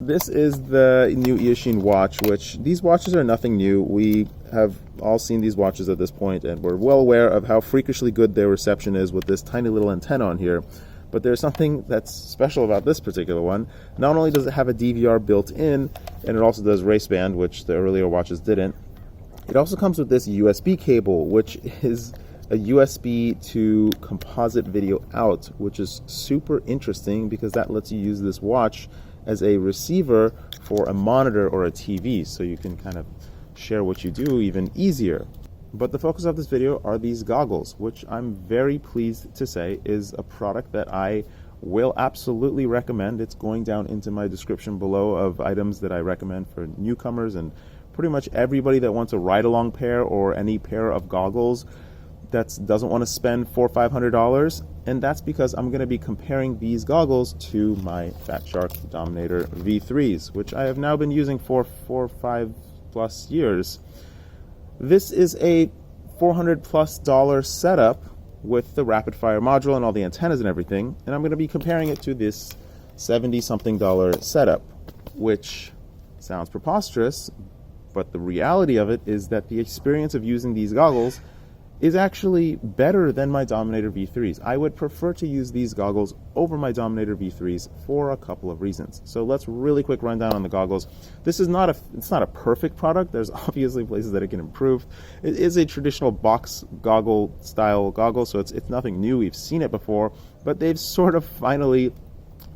this is the new Eachine watch, which these watches are nothing new. We have all seen these watches at this point, and we're well aware of how freakishly good their reception is with this tiny little antenna on here. But there's something that's special about this particular one. Not only does it have a DVR built in, and it also does raceband, which the earlier watches didn't, it also comes with this USB cable, which is a USB to composite video out, which is super interesting because that lets you use this watch as a receiver for a monitor or a TV, so you can kind of share what you do even easier. But the focus of this video are these goggles, which I'm very pleased to say is a product that I will absolutely recommend. It's going down into my description below of items that I recommend for newcomers and pretty much everybody that wants a ride-along pair or any pair of goggles that doesn't want to spend $400 or $500. And that's because I'm going to be comparing these goggles to my Fatshark Dominator V3s, which I have now been using for 4 or 5 plus years. This is a $400+ setup with the rapid fire module and all the antennas and everything, and I'm going to be comparing it to this $70-something setup, which sounds preposterous, but the reality of it is that the experience of using these goggles is actually better than my Dominator V3s. I would prefer to use these goggles over my Dominator V3s for a couple of reasons. So let's really quick run down on the goggles. This is not a perfect product. There's obviously places that it can improve. It is a traditional box goggle style goggle, so it's nothing new. We've seen it before, but they've sort of finally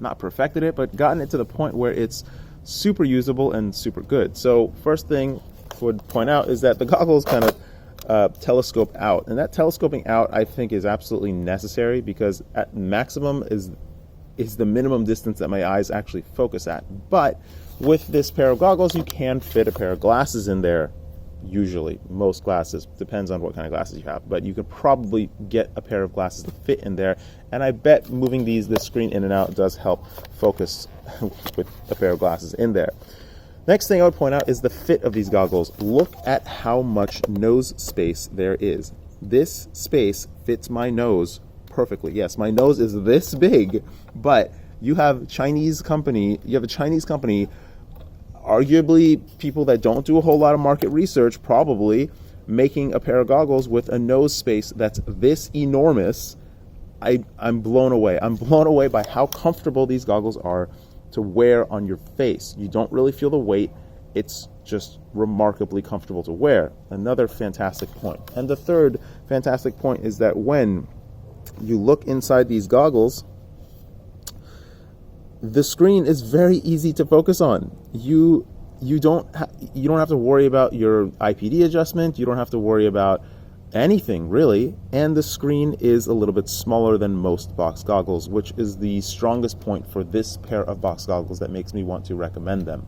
not perfected it, but gotten it to the point where it's super usable and super good. So first thing I would point out is that the goggles kind of telescope out, and that telescoping out I think is absolutely necessary because at maximum is the minimum distance that my eyes actually focus at. But with this pair of goggles you can fit a pair of glasses in there. Usually, most glasses, depends on what kind of glasses you have, but you could probably get a pair of glasses to fit in there, and I bet moving this screen in and out does help focus with a pair of glasses in there. Next thing I would point out is the fit of these goggles. Look at how much nose space there is. This space fits my nose perfectly. Yes, my nose is this big, but you have a Chinese company, arguably people that don't do a whole lot of market research, probably making a pair of goggles with a nose space that's this enormous. I'm blown away. I'm blown away by how comfortable these goggles are to wear on your face. You don't really feel the weight. It's just remarkably comfortable to wear. Another fantastic point. And the third fantastic point is that when you look inside these goggles, the screen is very easy to focus on. You don't have to worry about your IPD adjustment. You don't have to worry about anything really, and the screen is a little bit smaller than most box goggles, which is the strongest point for this pair of box goggles that makes me want to recommend them.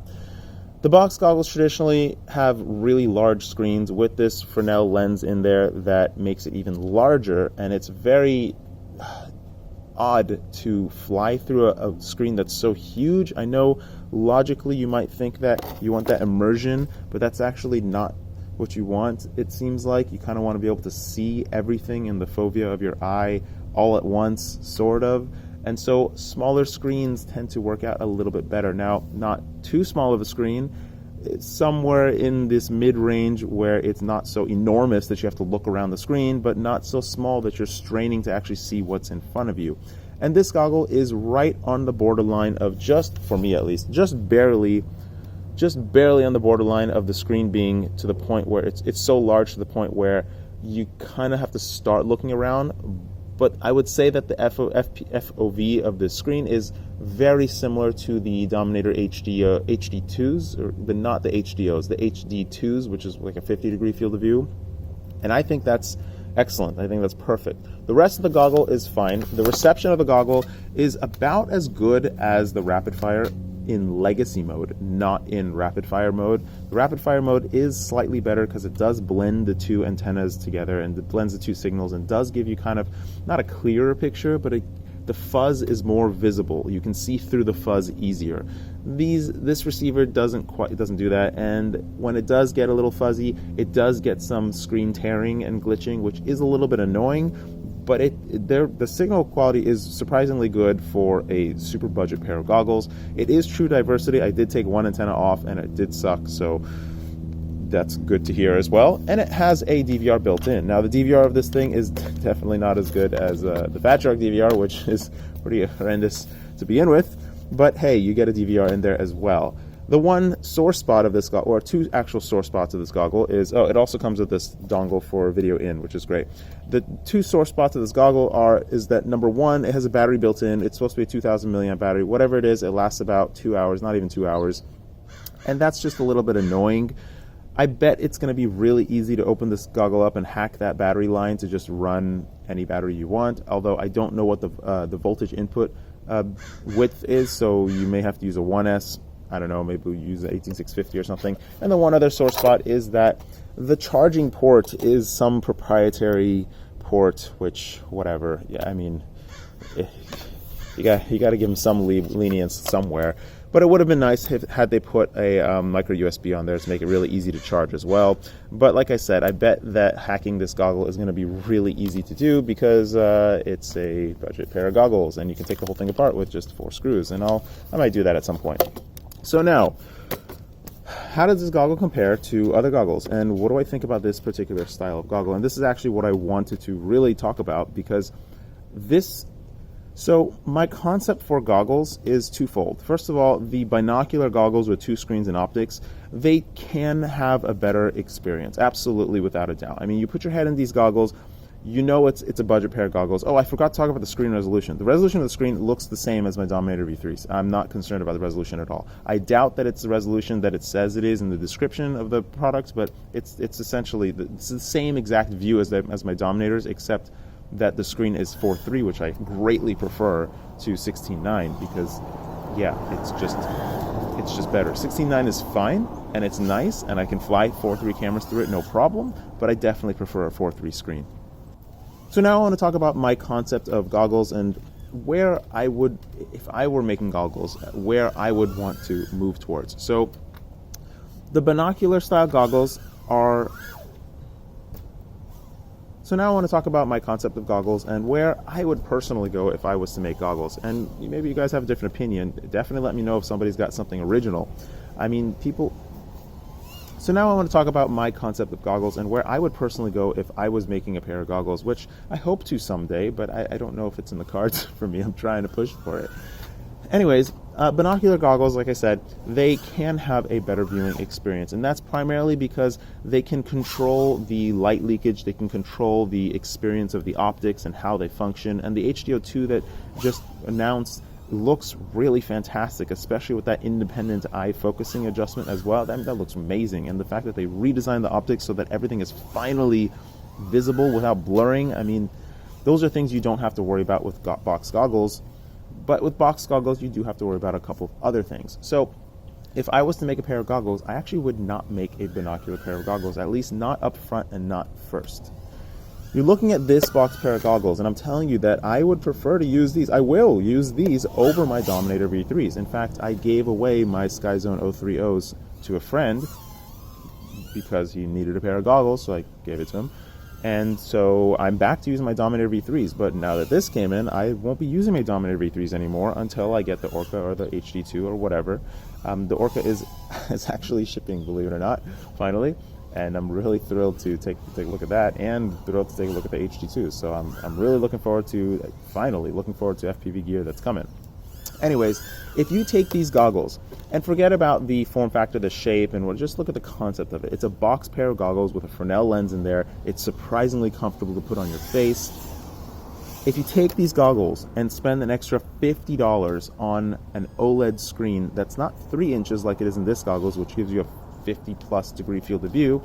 The box goggles traditionally have really large screens with this Fresnel lens in there that makes it even larger, and it's very odd to fly through a screen that's so huge. I know logically you might think that you want that immersion, but that's actually not what you want. It seems like you kind of want to be able to see everything in the fovea of your eye all at once, sort of. And so smaller screens tend to work out a little bit better. Now, not too small of a screen. It's somewhere in this mid-range where it's not so enormous that you have to look around the screen, but not so small that you're straining to actually see what's in front of you. And this goggle is right on the borderline of, just for me at least, just barely on the borderline of the screen being to the point where it's so large to the point where you kind of have to start looking around. But I would say that the FOV of the screen is very similar to the Dominator HD2s, but not the HDOs, the HD2s, which is like a 50-degree field of view. And I think that's excellent. I think that's perfect. The rest of the goggle is fine. The reception of the goggle is about as good as the rapid fire in legacy mode, not in rapid fire mode. The rapid fire mode is slightly better because it does blend the two antennas together and it blends the two signals and does give you kind of not a clearer picture, but the fuzz is more visible. You can see through the fuzz easier. This receiver doesn't do that, and when it does get a little fuzzy, it does get some screen tearing and glitching, which is a little bit annoying. but the signal quality is surprisingly good for a super budget pair of goggles. It is true diversity. I did take one antenna off and it did suck, so that's good to hear as well. And it has a DVR built in. Now the DVR of this thing is definitely not as good as the Fatshark DVR, which is pretty horrendous to begin with, but hey, you get a DVR in there as well. The one sore spot of this goggle, or two actual sore spots of this goggle, is, oh, it also comes with this dongle for video in, which is great. The two sore spots of this goggle is that, number one, it has a battery built in. It's supposed to be a 2000 milliamp battery. Whatever it is, it lasts about 2 hours, not even 2 hours. And that's just a little bit annoying. I bet it's going to be really easy to open this goggle up and hack that battery line to just run any battery you want, although I don't know what the voltage input width is, so you may have to use a 1S. I don't know, maybe we'll use an 18650 or something. And the one other sore spot is that the charging port is some proprietary port, which, whatever. Yeah, I mean, you got to give them some lenience somewhere. But it would have been nice had they put a micro USB on there to make it really easy to charge as well. But like I said, I bet that hacking this goggle is going to be really easy to do because it's a budget pair of goggles, and you can take the whole thing apart with just 4 screws. And I might do that at some point. So now, how does this goggle compare to other goggles, and what do I think about this particular style of goggle? And this is actually what I wanted to really talk about, because so my concept for goggles is twofold. First of all, the binocular goggles with 2 screens and optics, they can have a better experience, absolutely, without a doubt. I mean, you put your head in these goggles, you know it's a budget pair of goggles. Oh, I forgot to talk about the screen resolution. The resolution of the screen looks the same as my Dominator V3s. I'm not concerned about the resolution at all. I doubt that it's the resolution that it says it is in the description of the product, but it's essentially it's the same exact view as my Dominators, except that the screen is 4:3, which I greatly prefer to 16:9, because yeah, it's just better. 16:9 is fine and it's nice, and I can fly 4:3 cameras through it, no problem, but I definitely prefer a 4:3 screen. So now I want to talk about my concept of goggles and where I would, if I were making goggles, where I would want to move towards. So the binocular style goggles are... So now I want to talk about my concept of goggles and where I would personally go if I was to make goggles. And maybe you guys have a different opinion. Definitely let me know if somebody's got something original. I mean, So now I want to talk about my concept of goggles and where I would personally go if I was making a pair of goggles, which I hope to someday, but I don't know if it's in the cards for me. I'm trying to push for it. Anyways, binocular goggles, like I said, they can have a better viewing experience, and that's primarily because they can control the light leakage, they can control the experience of the optics and how they function, and the HDO2 that just announced looks really fantastic, especially with that independent eye focusing adjustment as well. That looks amazing, and the fact that they redesigned the optics so that everything is finally visible without blurring, I mean, those are things you don't have to worry about with box goggles. But with box goggles, you do have to worry about a couple of other things. So if I was to make a pair of goggles, I actually would not make a binocular pair of goggles, at least not up front and not first. You're looking at this box pair of goggles, and I'm telling you that I would prefer to use these. I will use these over my Dominator V3s. In fact, I gave away my Skyzone 030s to a friend because he needed a pair of goggles, so I gave it to him. And so I'm back to using my Dominator V3s, but now that this came in, I won't be using my Dominator V3s anymore until I get the Orca or the HD2 or whatever. The Orca is actually shipping, believe it or not, finally. And I'm really thrilled to take a look at that, and thrilled to take a look at the HD2. So I'm really looking forward to, finally looking forward to FPV gear that's coming. Anyways, if you take these goggles and forget about the form factor, the shape, and just look at the concept of it. It's a box pair of goggles with a Fresnel lens in there. It's surprisingly comfortable to put on your face. If you take these goggles and spend an extra $50 on an OLED screen that's not 3 inches like it is in this goggles, which gives you a 50+ degree field of view,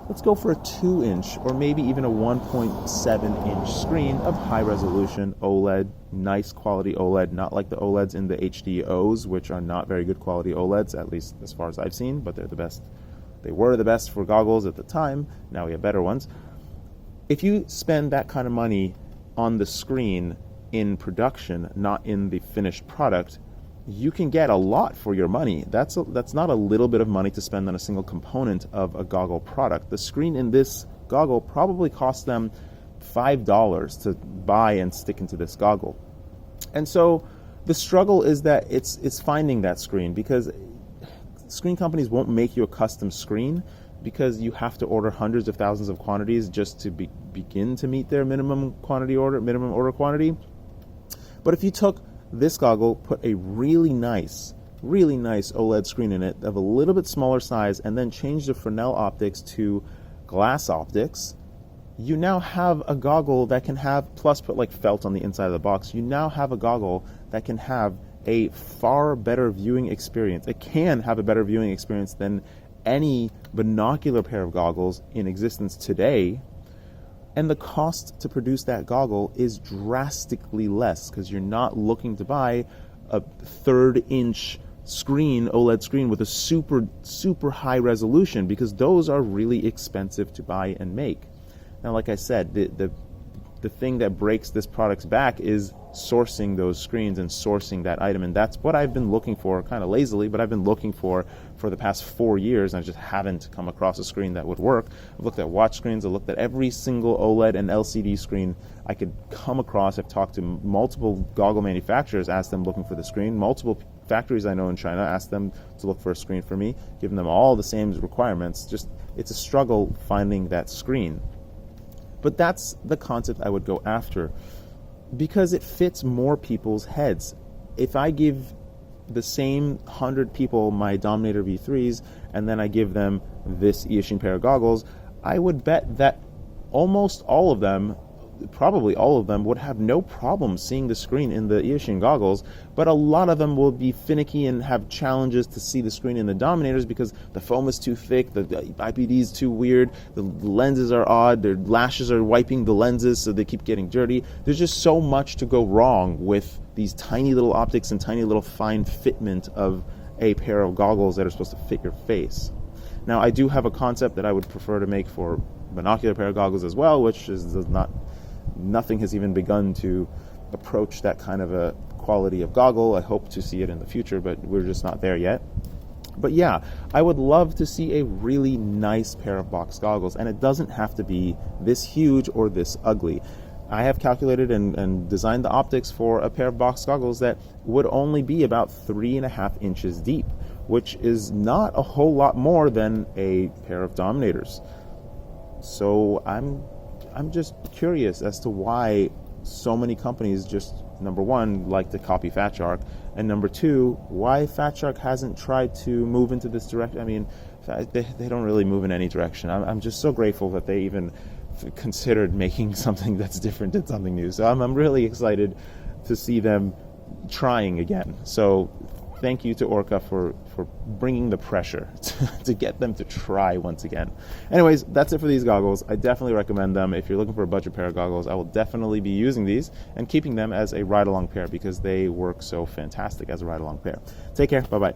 let's go for a 2-inch or maybe even a 1.7-inch screen of high resolution OLED, nice quality OLED, not like the OLEDs in the HDOs, which are not very good quality OLEDs, at least as far as I've seen, but they're the best. They were the best for goggles at the time. Now we have better ones. If you spend that kind of money on the screen in production, not in the finished product, you can get a lot for your money. That's not a little bit of money to spend on a single component of a goggle product. The screen in this goggle probably cost them $5 to buy and stick into this goggle. And so the struggle is that it's finding that screen, because screen companies won't make you a custom screen, because you have to order hundreds of thousands of quantities just to begin to meet their minimum order quantity. But if you took this goggle, put a really nice OLED screen in it of a little bit smaller size, and then change the Fresnel optics to glass optics, you now have a goggle that can have, plus put like felt on the inside of the box, you now have a goggle that can have a far better viewing experience. It can have a better viewing experience than any binocular pair of goggles in existence today. And the cost to produce that goggle is drastically less, because you're not looking to buy a 1/3 inch screen, OLED screen with a super high resolution, because those are really expensive to buy and make. Now, like I said, the thing that breaks this product's back is sourcing those screens and sourcing that item, and that's what I've been looking for, kind of lazily, but I've been looking for the past 4 years, and I just haven't come across a screen that would work. I've looked at watch screens, I've looked at every single OLED and LCD screen I could come across. I've talked to multiple goggle manufacturers, asked them looking for the screen, multiple factories I know in China, asked them to look for a screen for me, giving them all the same requirements. Just, it's a struggle finding that screen. But that's the concept I would go after, because it fits more people's heads. If I give the same 100 people my Dominator V3s, and then I give them this Eachine pair of goggles, I would bet that almost all of them, probably all of them, would have no problem seeing the screen in the Eachine goggles, but a lot of them will be finicky and have challenges to see the screen in the Dominators, because the foam is too thick, the IPD is too weird, the lenses are odd, their lashes are wiping the lenses so they keep getting dirty. There's just so much to go wrong with these tiny little optics and tiny little fine fitment of a pair of goggles that are supposed to fit your face. Now, I do have a concept that I would prefer to make for binocular pair of goggles as well, which is nothing has even begun to approach that kind of a quality of goggle. I hope to see it in the future, but we're just not there yet. But yeah, I would love to see a really nice pair of box goggles, and it doesn't have to be this huge or this ugly. I have calculated and designed the optics for a pair of box goggles that would only be about 3.5 inches deep, which is not a whole lot more than a pair of Dominators. So I'm just curious as to why so many companies just, number one, like to copy Fatshark, and number two, why Fatshark hasn't tried to move into this direction. I mean, they don't really move in any direction. I'm just so grateful that they even considered making something that's different and something new. So I'm really excited to see them trying again. So thank you to Orca for bringing the pressure to get them to try once again. Anyways, that's it for these goggles. I definitely recommend them. If you're looking for a budget pair of goggles, I will definitely be using these and keeping them as a ride-along pair, because they work so fantastic as a ride-along pair. Take care. Bye-bye.